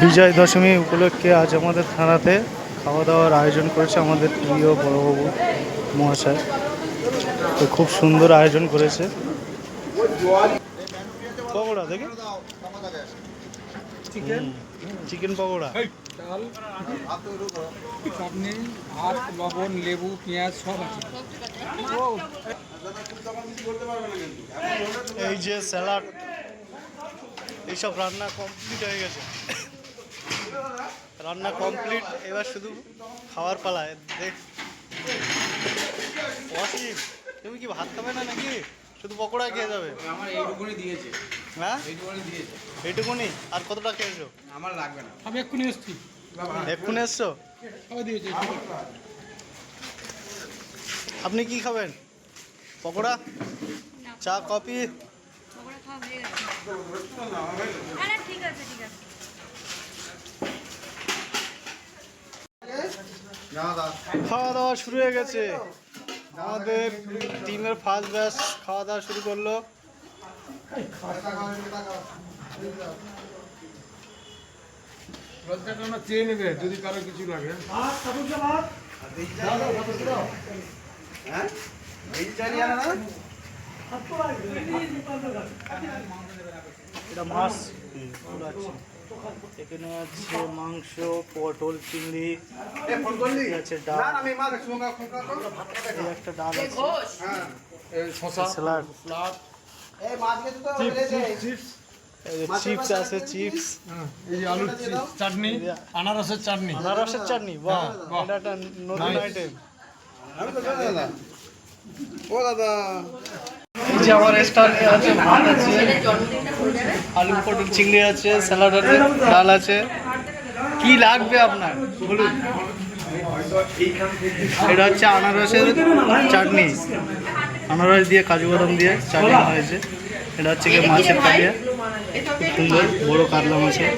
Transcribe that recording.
বিজয় দশমী উপলক্ষে আজ আমাদের থানাতে খাওয়া দাওয়ার আয়োজন করেছে আমাদের প্রিয় বড়বাবু মহাশয়। তো খুব সুন্দর আয়োজন করেছে। পকোড়া দেখি, চিকেন পকোড়া, ডাল, চাটনি, ভাত, লবণ, লেবু, পেঁয়াজ সব আছে। এই যে স্যালাড, এইসব রান্না কমপ্লিট হয়ে গেছে। রান্না কমপ্লিট, এবার শুধু খাওয়ার পালায়। দেখ অসীম, তুমি কি ভাত খাবে না নাকি শুধু পকোড়া খেয়ে যাবে? আমার এইটুকুনি দিয়েছে। হ্যাঁ এইটুকুনি দিয়েছে। এইটুকুনি? আর কতটা খেয়েছো? আমার লাগবে না, আমি এক্ষুনি এসছি। এক্ষুনি এসছো? দিয়েছে। আপনি কি খাবেন? পকোড়া, চা, কফি? খাওয়া দাওয়া শুরু হয়ে গেছে। আমাদের টিমের ফার্স্ট ব্যাচ খাওয়া দাওয়া শুরু করলো। চেয়ে নেবে যদি কারো কিছু লাগে। এটা মাছ, এখানে আছে মাংস, পটল, চিংড়ি আছে, ডাল, একটা ডাল আছে, স্যালাড, চিপস আছে, চিপস, এই যে আলুর চাটনি, আনারসের চাটনি। আনারসের চাটনি, বাহ, এটা একটা নতুন আইটেম। এই যে আমার স্টলে আছে, ভাত আছে, আলু পটল চিংড়ি আছে, স্যালাড আছে, ডাল আছে। কি লাগবে আপনার বলুন। এটা হচ্ছে আনারসের চাটনি, আনারস দিয়ে কাজু বাদাম দিয়ে চাটনি হয়েছে। এটা হচ্ছে কি মাছের কালিয়া, খুব সুন্দর বড় কাতলা মাছের।